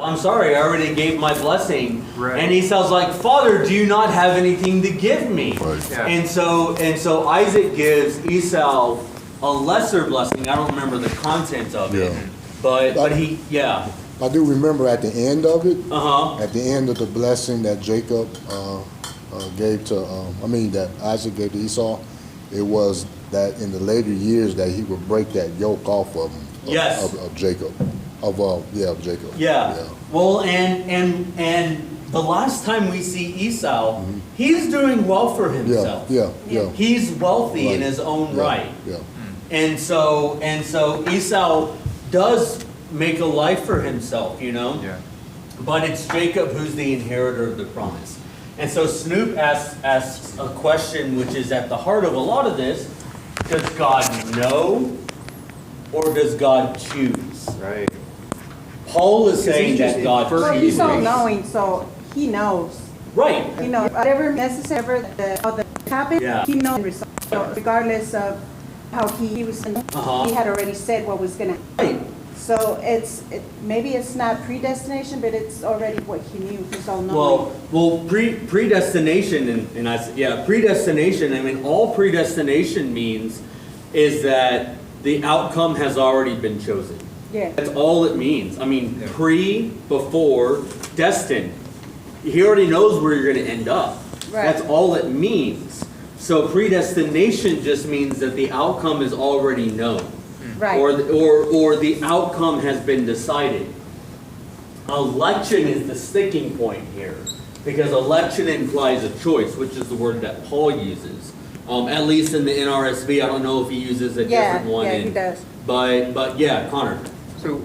I'm sorry, I already gave my blessing. Right. And Esau's like, Father, do you not have anything to give me? Right. Yeah. And so Isaac gives Esau a lesser blessing. I don't remember the content of it. Yeah. But he, yeah. I do remember at the end of it, Uh-huh. at the end of the blessing that Jacob gave to, that Isaac gave to Esau, it was that in the later years that he would break that yoke off of him. Yes. Of Jacob. Of Jacob. Yeah. Well, and the last time we see Esau, he's doing well for himself. Yeah. He's wealthy in Right. his own Yeah, right. Yeah. And so Esau does make a life for himself, Yeah. But it's Jacob who's the inheritor of the promise. And so Snoop asks a question which is at the heart of a lot of this. Does God know or does God choose? Right. Paul is saying he's just that God inferring Well, chooses. he's all knowing, so he knows. Right. You know, whatever necessary that happened, Yeah. he knows the result. So regardless of how he was, Uh-huh. he had already said what was gonna. Right. So maybe it's not predestination, but it's already what he knew. He's all knowing. Well, predestination, predestination, I mean, all predestination means is that the outcome has already been chosen. Yeah. That's all it means. I mean, Yeah. before, destined. He already knows where you're going to end up. Right. That's all it means. So predestination just means that the outcome is already known. Right. Or the outcome has been decided. Election is the sticking point here, because election implies a choice, which is the word that Paul uses. At least in the NRSV, I don't know if he uses a different one. Yeah, he does. But yeah, Connor. So,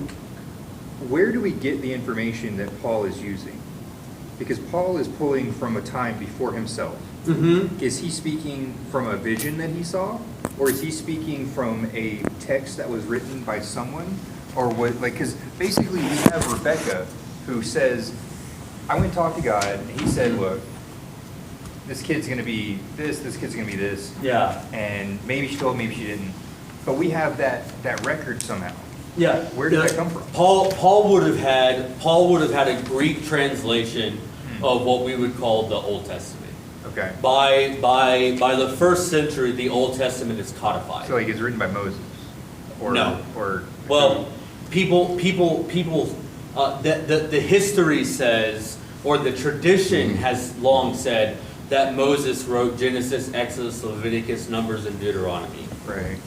where do we get the information that Paul is using? Because Paul is pulling from a time before himself. Mm-hmm. Is he speaking from a vision that he saw? Or is he speaking from a text that was written by someone? Or what, because basically we have Rebecca who says, I went and talked to God, and he said, look, this kid's going to be this kid's going to be this. Yeah. And maybe she told, maybe she didn't. But we have that record somehow. Yeah. Where did that come from? Paul would have had a Greek translation of what we would call the Old Testament. Okay. By the first century, the Old Testament is codified. So like it's written by Moses? Or, No. Or Well, the history says, or the tradition has long said, that Moses wrote Genesis, Exodus, Leviticus, Numbers, and Deuteronomy. Right.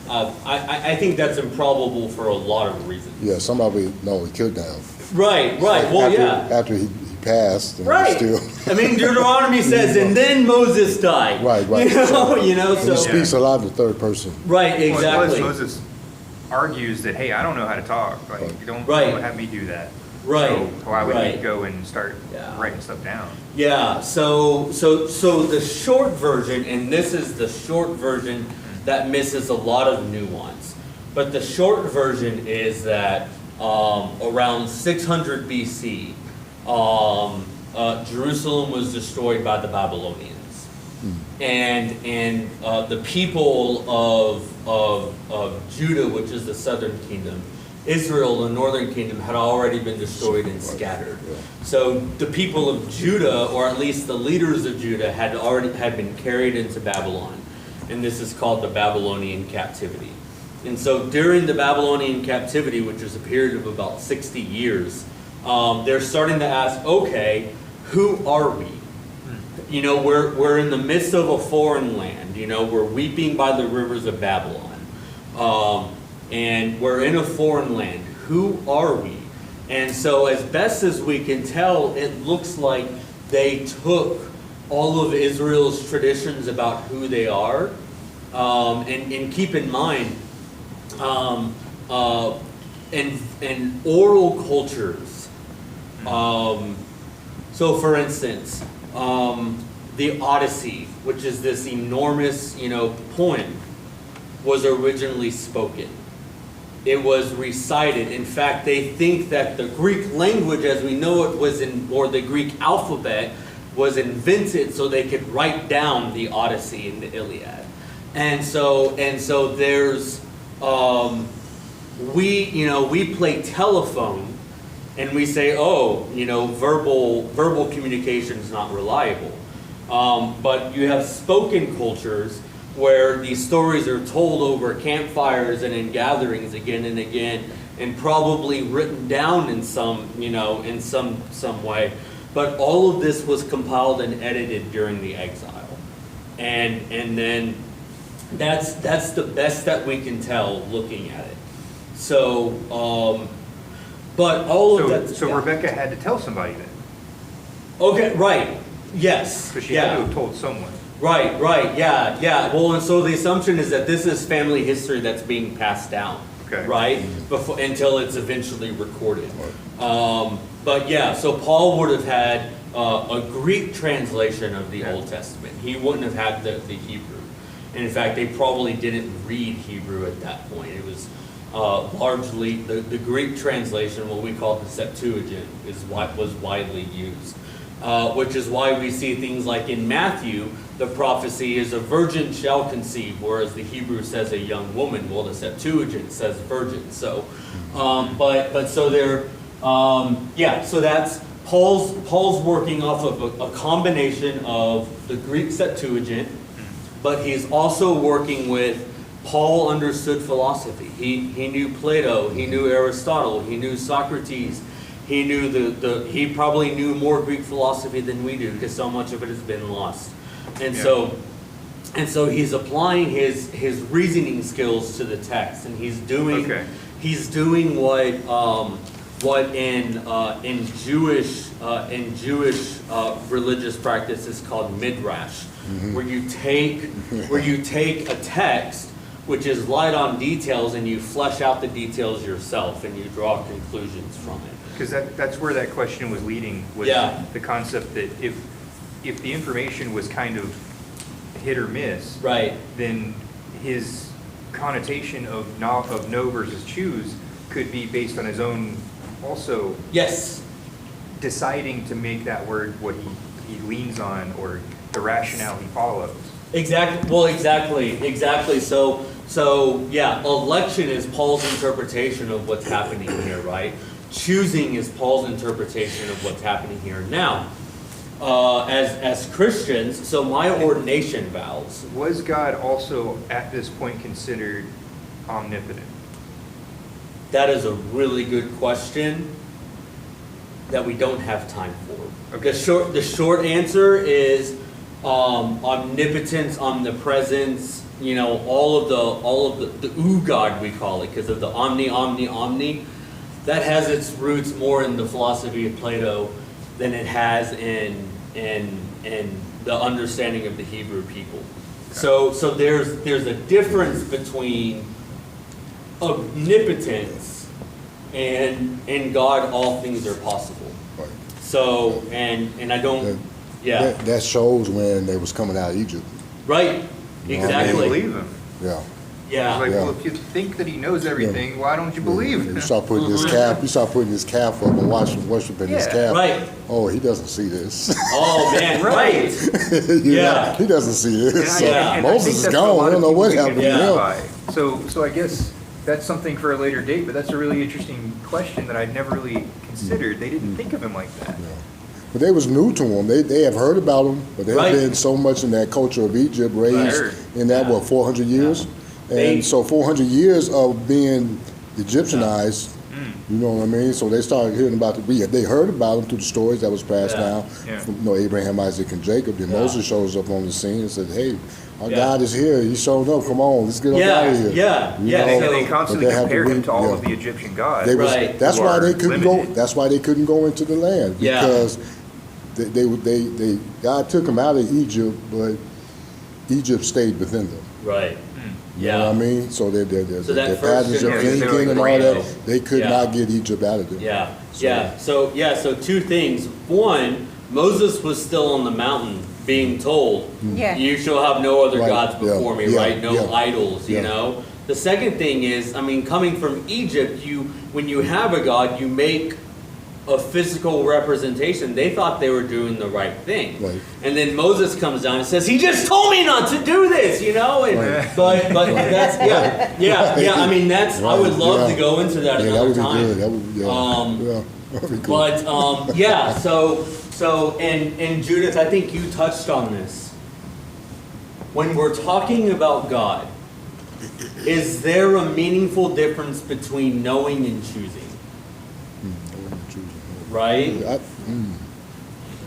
I think that's improbable for a lot of reasons. Yeah, somebody, no, he killed him. Right. Well, after, yeah. After he passed. And Right. Still, I mean, Deuteronomy says, and then Moses died. Right. You know. and So he speaks a lot in the third person. right, exactly. Plus Moses argues that, hey, I don't know how to talk. Like, you don't Right. have me do that. Right. So why would Right. he go and start Yeah. writing stuff down? Yeah, so the short version, and this is the short version that misses a lot of nuance, but the short version is that around 600 BC, Jerusalem was destroyed by the Babylonians, and the people of Judah, which is the southern kingdom, Israel, the northern kingdom, had already been destroyed and scattered. So the people of Judah, or at least the leaders of Judah, had been carried into Babylon, and this is called the Babylonian captivity. And so during the Babylonian captivity, which is a period of about 60 years, they're starting to ask, okay, who are we? You know, we're in the midst of a foreign land. You know, we're weeping by the rivers of Babylon. And we're in a foreign land. Who are we? And so as best as we can tell, it looks like they took all of Israel's traditions about who they are. And keep in mind, in oral cultures, so for instance, the Odyssey, which is this enormous, poem, was originally spoken. It was recited. In fact, they think that the Greek language as we know it or the Greek alphabet was invented so they could write down the Odyssey and the Iliad. And so there's we play telephone and we say, oh, verbal communication is not reliable. But you have spoken cultures where these stories are told over campfires and in gatherings again and again, and probably written down in some way. But all of this was compiled and edited during the exile. And then that's the best that we can tell looking at it. So, but all of that. So yeah. Rebecca had to tell somebody then, Okay, right. Yes. because she had to have told someone. Right, yeah. Well, and so the assumption is that this is family history that's being passed down. Okay. Right? Before, until it's eventually recorded. But yeah, so Paul would have had a Greek translation of the Old Testament. He wouldn't have had the Hebrew. And in fact, they probably didn't read Hebrew at that point. It was largely the Greek translation, what we call the Septuagint, is what was widely used. Which is why we see things like in Matthew, the prophecy is a virgin shall conceive, whereas the Hebrew says a young woman. Well, the Septuagint says virgin. So, but so they're, so that's Paul's working off of a combination of the Greek Septuagint, but he's also working with, Paul understood philosophy. He knew Plato, he knew Aristotle, he knew Socrates. He knew he probably knew more Greek philosophy than we do, because so much of it has been lost. And so he's applying his reasoning skills to the text, and he's doing what in Jewish religious practice is called midrash, where you take a text which is light on details and you flesh out the details yourself and you draw conclusions from it. Because that's where that question was leading, was the concept that if the information was kind of hit or miss, Right. then his connotation of no versus choose could be based on his own also Yes. deciding to make that word what he leans on, or the rationale he follows. Exactly. Well, exactly. So yeah, election is Paul's interpretation of what's happening here, right? Choosing is Paul's interpretation of what's happening here. Now, as Christians, so my ordination vows. Was God also at this point considered omnipotent? That is a really good question that we don't have time for. Okay. The short answer is omnipotence, omnipresence. All of the God we call it, because of the omni. That has its roots more in the philosophy of Plato than it has in the understanding of the Hebrew people. So there's a difference between omnipotence and in God all things are possible. Right. So and I don't That shows when they was coming out of Egypt. Right. They Exactly. believe him. Yeah. Yeah. It's like, Yeah. well, if you think that he knows everything, why don't you believe You him? start putting this calf. You start putting this calf up and worshiping this Yeah. calf. Right. Oh, he doesn't see this. Oh man, Right. right. Yeah. He doesn't see this. So And I think Moses is that's what a gone. lot I of don't know what people happened get Yeah. to him. by. So I guess that's something for a later date, but that's a really interesting question that I'd never really considered. They didn't think of him like that. But they was new to him. They have heard about him, but they've Right. been so much in that culture of Egypt, raised Right. in that, Yeah. 400 years? They- And so 400 years of being Egyptianized, you know what I mean? So they started hearing about they heard about him through the stories that was passed Yeah. down Yeah. from Abraham, Isaac, and Jacob. Then Yeah. Moses shows up on the scene and said, hey, our Yeah. God is here. He showed up. Come on, let's get up out of here. Yeah. You Yeah. know? And they So- constantly But they have to compared him read- to all yeah. of the Egyptian gods. They was, Right. That's who why are they couldn't go. limited. That's why they couldn't go into the land, Yeah. because they God took them out of Egypt, but Egypt stayed within them. Right. You know what I mean? So their So that their first patterns of generation, thinking and all they were that, like they could Yeah. not get Egypt out of them. Yeah. So- So two things. One, Moses was still on the mountain being told, Yeah. you shall have no other Right, gods before yeah, me, yeah, right? No yeah, idols, you yeah. know? The second thing is, coming from Egypt, when you have a god, you make a physical representation. They thought they were doing the right thing. Right. And then Moses comes down and says, he just told me not to do this, you know? And, Right. but that's, yeah, I mean, that's, I would Right, love yeah. to go into that Yeah, that another would be time. good. That would, yeah. That would be cool. But, yeah, and Judith, I think you touched on this. When we're talking about God, is there a meaningful difference between knowing and choosing? Right?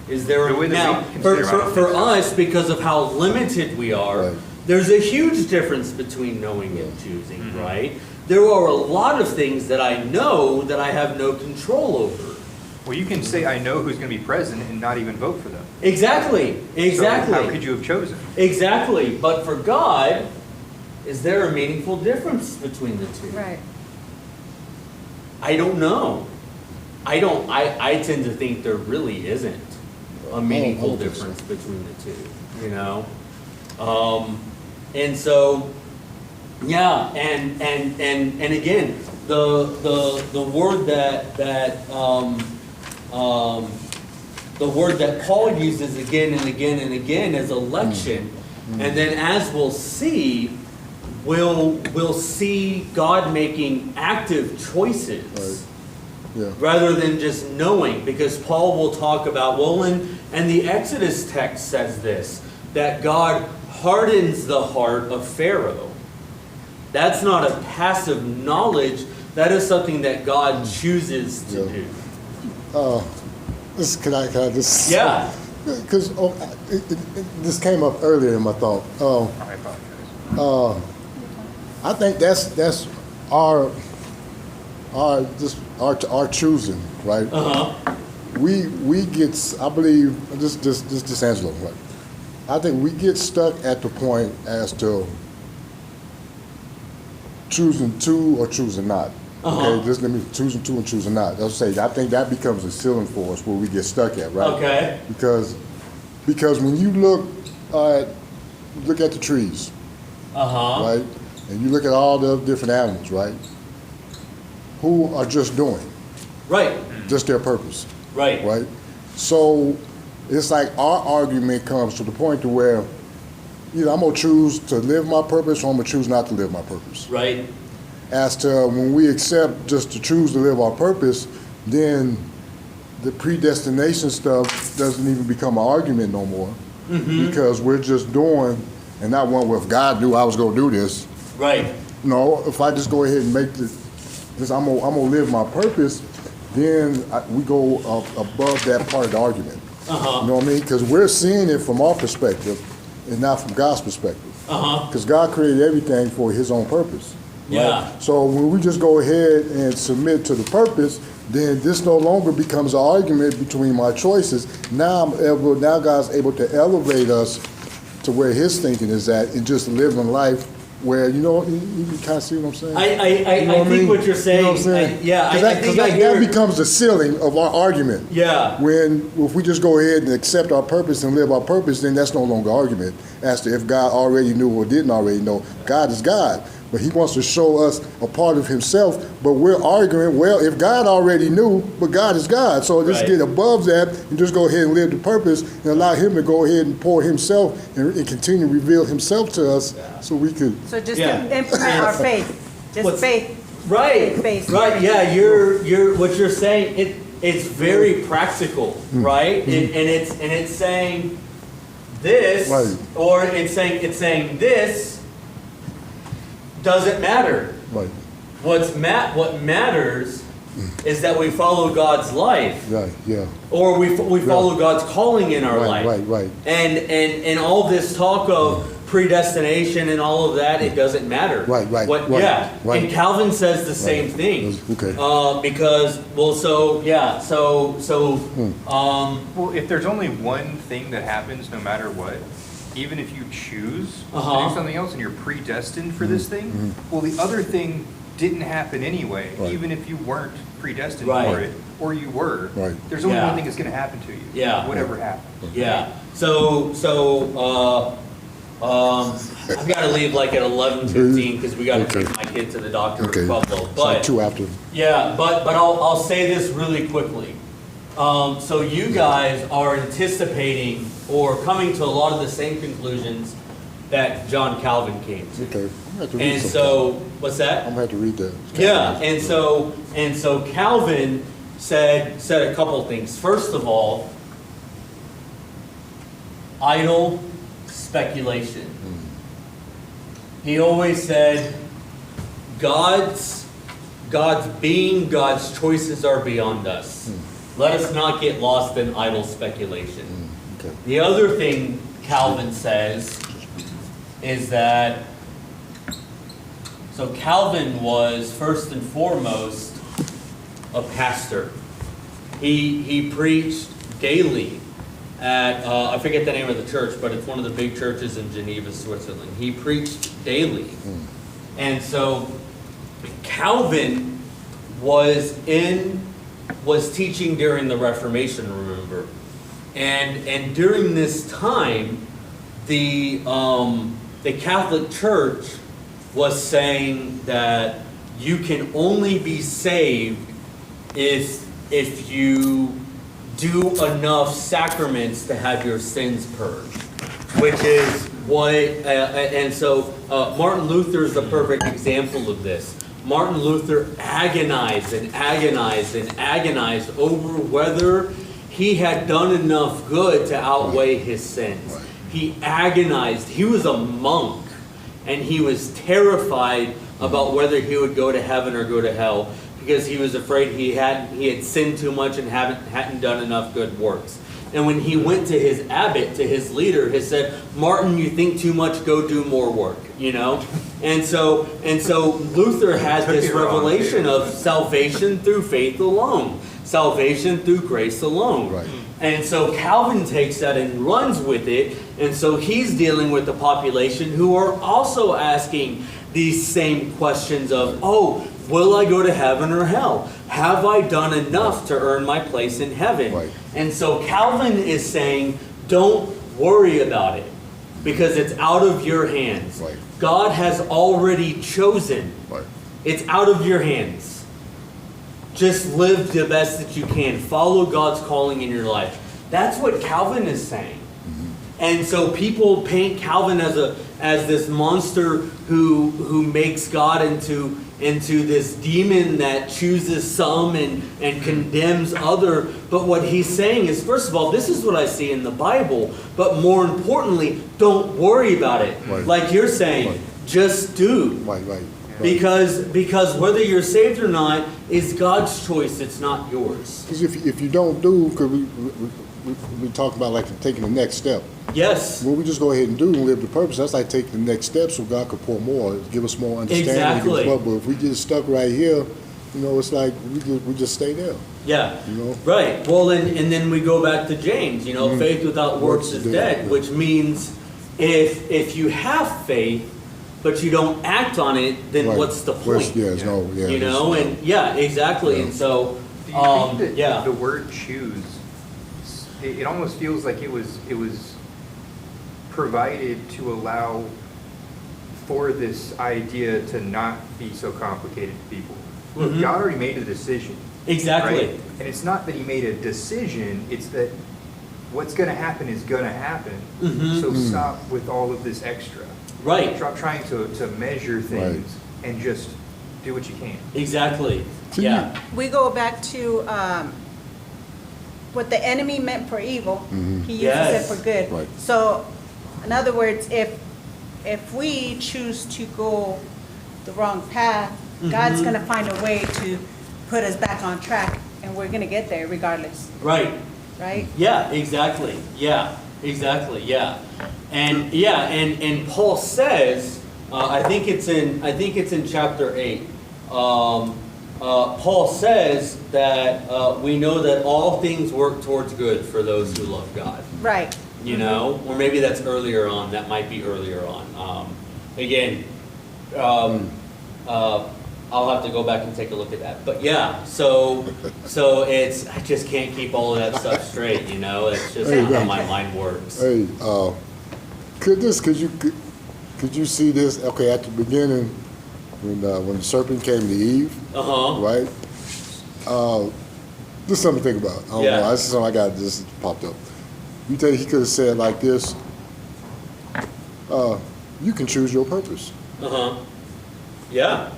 Is there The way that now we for, consider, I for, don't for think so. us, because of how limited we are, Right. there's a huge difference between knowing and choosing, Mm-hmm. right? There are a lot of things that I know that I have no control over. Well, you can say, I know who's going to be president and not even vote for them. Exactly. So how could you have chosen? Exactly. But for God, is there a meaningful difference between the two? Right. I don't know. I tend to think there really isn't a meaningful I don't think so. difference between the two, you know? And so, yeah, and again, the word the word that Paul uses again and again and again is election. And then as we'll see, we'll see God making active choices. Right. Yeah. Rather than just knowing, because Paul will talk about, well, and the Exodus text says this, that God hardens the heart of Pharaoh. That's not a passive knowledge, that is something that God chooses to Yeah. do. Can I just? Yeah. Because this came up earlier in my thought. I apologize. I think that's our choosing, right? Uh-huh. We get, I believe, this Angelo, right? I think we get stuck at the point as to choosing to or choosing not. Uh-huh. Okay, just let me choosing to and choosing not. I'll say I think that becomes a ceiling for us where we get stuck at, right? Okay. Because when you look at the trees, Uh-huh. right, and you look at all the different animals, right, who are just doing Right. just their purpose. Right. Right? So it's like our argument comes to the point to where either I'm going to choose to live my purpose or I'm going to choose not to live my purpose. Right. As to when we accept just to choose to live our purpose, then the predestination stuff doesn't even become an argument no more because we're just doing, and not one where if God knew I was going to do this. Right. No, if I just go ahead and make this I'm gonna live my purpose, then we go above that part of the argument. Uh-huh. You know what I mean? Because we're seeing it from our perspective and not from God's perspective. Uh-huh. Because God created everything for His own purpose. right? Yeah. So when we just go ahead and submit to the purpose, then this no longer becomes an argument between my choices. Now God's able to elevate us to where His thinking is at and just living life where, you kind of see what I'm saying? I You know think I mean? what you're saying. You know what I'm saying? I think I hear. that becomes the ceiling of our argument. Yeah. When if we just go ahead and accept our purpose and live our purpose, then that's no longer argument as to if God already knew or didn't already know. God is God, but He wants to show us a part of Himself. But we're arguing, well, if God already knew, but God is God, so let's Right. get above that and just go ahead and live the purpose and allow Him to go ahead and pour Himself and continue to reveal Himself to us, so we could. So just Yeah. implement our faith, just What's- faith. Right, Faith-based. right, yeah, you're what you're saying, it's very practical, right? And it's saying this, Right. or it's saying this doesn't matter. Right, What matters is that we follow God's life, right, yeah. or we follow God's calling in our Right, life. right. And all this talk of predestination and all of that, it doesn't matter. Right, right, What, right, yeah. right. And Calvin says the same thing. Okay. Because, well, so, yeah, so, Well, if there's only one thing that happens no matter what, even if you choose to Uh-huh. do something else and you're predestined for this thing, well, the other thing didn't happen anyway, Right. even if you weren't predestined Right. for it, or you were. Right. There's only Yeah. one thing that's going to happen to you. Yeah. Whatever happens. yeah. I've got to leave like at 11:15 because we got to Okay. take my kid to the doctor Okay. at Buffalo. So But, two after. yeah, but I'll say this really quickly. So you guys are anticipating or coming to a lot of the same conclusions that John Calvin came to. Okay, I'm gonna have to read And some. so, what's that? I'm gonna have to read that. Yeah, and so Calvin said a couple things. First of all, idle speculation. He always said, God's being, God's choices are beyond us. Let us not get lost in idle speculation. Okay. The other thing Calvin says is that, so Calvin was first and foremost a pastor. He preached daily at, I forget the name of the church, but it's one of the big churches in Geneva, Switzerland. He preached daily. And so Calvin was teaching during the Reformation, remember? And during this time, the Catholic Church was saying that you can only be saved if you do enough sacraments to have your sins purged, which is what, and so Martin Luther is the perfect example of this. Martin Luther agonized and agonized and agonized over whether he had done enough good to outweigh his sins. Right. He agonized. He was a monk, and he was terrified about whether he would go to heaven or go to hell, because he was afraid he had sinned too much and hadn't done enough good works. And when he went to his abbot, to his leader, he said, "Martin, you think too much, go do more work," you know? And so Luther had this revelation of salvation through faith alone, salvation through grace alone. Right. And so Calvin takes that and runs with it, and so he's dealing with the population who are also asking these same questions of, oh, will I go to heaven or hell? Have I done enough to earn my place in heaven? Right. And so Calvin is saying, don't worry about it, because it's out of your hands. Right. God has already chosen. Right. It's out of your hands. Just live the best that you can. Follow God's calling in your life. That's what Calvin is saying. And so people paint Calvin as this monster who makes God into this demon that chooses some and condemns other. But what he's saying is, first of all, this is what I see in the Bible. But more importantly, don't worry about it. Right. Like you're saying, Right. just do. Right. Because whether you're saved or not is God's choice. It's not yours. Because if you don't do, because we talk about like taking the next step. Yes. Well, we just go ahead and do and live the purpose. That's like taking the next step so God could pour more, give us more understanding. Exactly. Give us more. But if we get stuck right here, it's like we just stay there. Yeah. You know? Right. Well, and then we go back to James. Faith without works is dead, yeah. which means if you have faith but you don't act on it, then Right. what's the point? Exactly. Yeah. And so, Do you think that yeah. the word choose, it almost feels like it was provided to allow for this idea to not be so complicated to people. Look, Mhm. God already made a decision. Exactly. Right? And it's not that he made a decision, it's that what's going to happen is going to happen. Mhm. So stop with all of this extra. Right. Stop trying to measure things and just do what you can. Exactly. Can Yeah. We go back to what the enemy meant for evil, he uses Yes. it for good. Right. So, in other words, if we choose to go the wrong path, God's Mhm. going to find a way to put us back on track, and we're going to get there regardless, Right. right? Yeah, exactly. Yeah, exactly. Yeah, and Paul says, I think it's in chapter 8. Paul says that we know that all things work towards good for those who love God. Right. Or maybe that's earlier on. That might be earlier on. I'll have to go back and take a look at that. But yeah, so it's, I just can't keep all of that stuff straight. It's just not how my mind works. Hey, could you see this? Okay, at the beginning, when the serpent came to Eve, Uh huh. right? Just something to think about. I don't Yeah. know. That's something I got just popped up. You think he could have said like this? You can choose your purpose. Uh-huh. Yeah.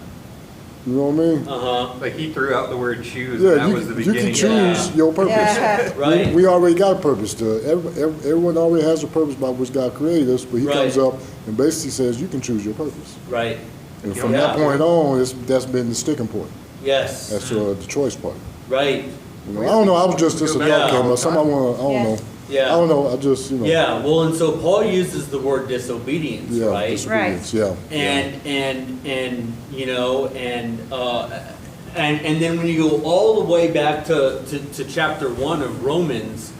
You know what I mean? Uh-huh. Like he threw out the word choose, Yeah, and that was the you beginning. can choose Yeah. your purpose. Yeah. Right. We already got a purpose. Everyone already has a purpose by which God created us, but he Right. comes up and basically says you can choose your purpose. Right. And from Yeah. that point on, that's been the sticking point. Yes. That's the choice part. Right. You know, I don't know. I was just a Yeah. thought came up. Somebody want to. I don't Yeah. know. Yeah. I don't know. I just Yeah. Well, and so Paul uses the word disobedience, Yeah. right? Disobedience, yeah. And you know, and then when you go all the way back to chapter 1 of Romans,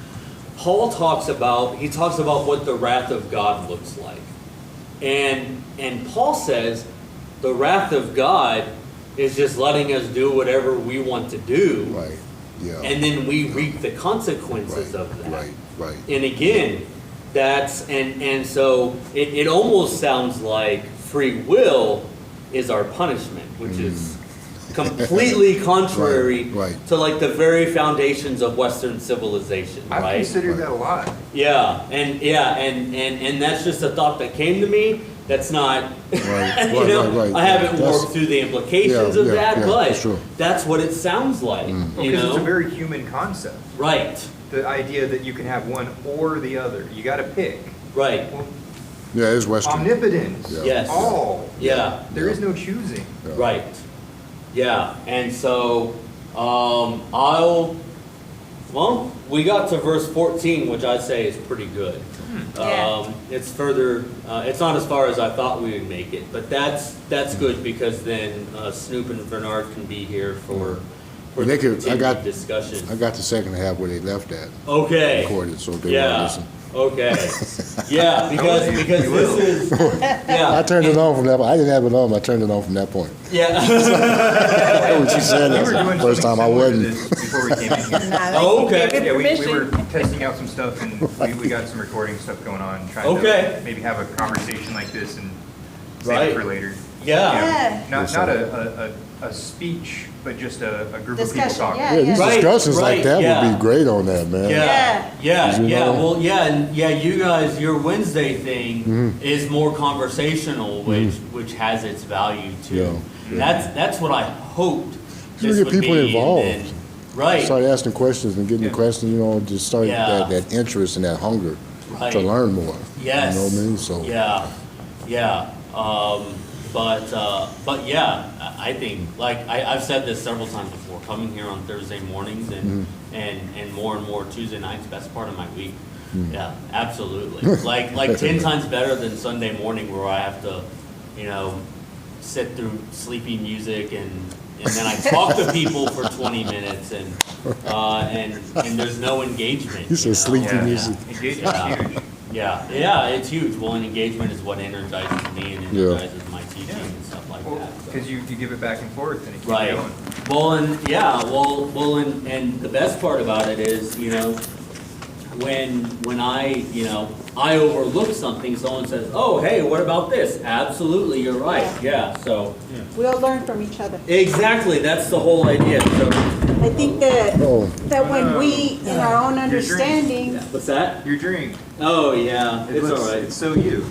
Paul talks about what the wrath of God looks like. And Paul says the wrath of God is just letting us do whatever we want to do. Right. Yeah. And then we reap the consequences right. of that. Right. Right. And again, that's, and so it almost sounds like free will is our punishment, which is completely contrary Right. to like the very foundations of Western civilization, I've right? considered that a lot. And that's just a thought that came to me. That's not, Right, you know, right. I haven't That's- worked through the implications of Yeah, that, yeah, but that's true. that's what it sounds like, you Because it's a know? very human concept. Right, The idea that you can have one or the other. You got to pick. right, Well, Yeah, it's Western. omnipotence. Yeah. Yes. All. yeah. There is no choosing. Yeah. Right. Yeah, and so we got to verse 14, which I'd say is pretty good. Yeah. It's further, it's not as far as I thought we would make it, but that's good because then Snoop and Bernard can be here for And the they could- I got- continued discussion. I got the second half where they left at Okay. recorded, so they want to Yeah. listen. Okay. Yeah, because this is, yeah. I turned it on from that. I didn't have it on. I turned it on from that point. Yeah. When she said We that were doing first time, I something similar to wasn't. this before we came in here. Nah, Oh, they okay. gave Yeah, it we were permission. testing out some stuff and we got some recording stuff going on, trying Okay. to maybe have a conversation like this and save Right. it for later. Yeah. Yeah. Not a speech, but just a group of people Discussion, talking. yeah. Yeah, these Right, discussions right, like that yeah. would be great on that, man. Yeah, You know? well, and you guys, your Wednesday thing is more conversational, which has its value too. Yeah. That's what I hoped You this get would people be, and involved. then- right, Start asking questions and getting Yeah. the questions, just start Yeah. that interest and that hunger right. to learn more. Yes. You know what I mean? So Yeah. But yeah, I think like I've said this several times before. Coming here on Thursday mornings and more Tuesday nights, best part of my week. Yeah, absolutely. like 10 times better than Sunday morning where I have to, sit through sleepy music and then I talk to people for 20 minutes and there's no engagement. You said sleepy Yeah. music. Engagement's huge. Yeah, it's huge. Well, and engagement is what energizes me and Yeah. energizes my teaching and stuff like Well, that. so. because you give it back and forth and it keeps Right. going. Well, and yeah, and the best part about it is, when I overlook something, someone says, "Oh, hey, what about this?" Absolutely, you're right. Yeah. So We all learn from each other. exactly, that's the whole idea. So I think that, Oh. that when we, in our own Your dream. understanding, what's that? Your dream. Oh yeah, It it's looks- all right. It's so you.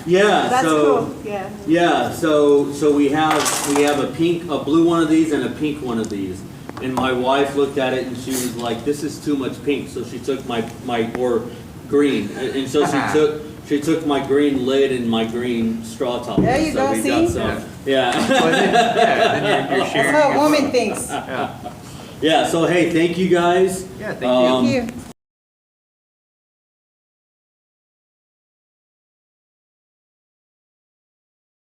Yeah. that's so, cool, yeah. Yeah, so we have a blue one of these and a pink one of these. And my wife looked at it and she was like, "This is too much pink." So she took my or green, and so she took my green lid and my green straw top. There you so go, we see? got some, yeah. Then you're That's sharing. how a it. woman thinks. Yeah. Yeah. So hey, thank you guys. Yeah, thank you. Thank you.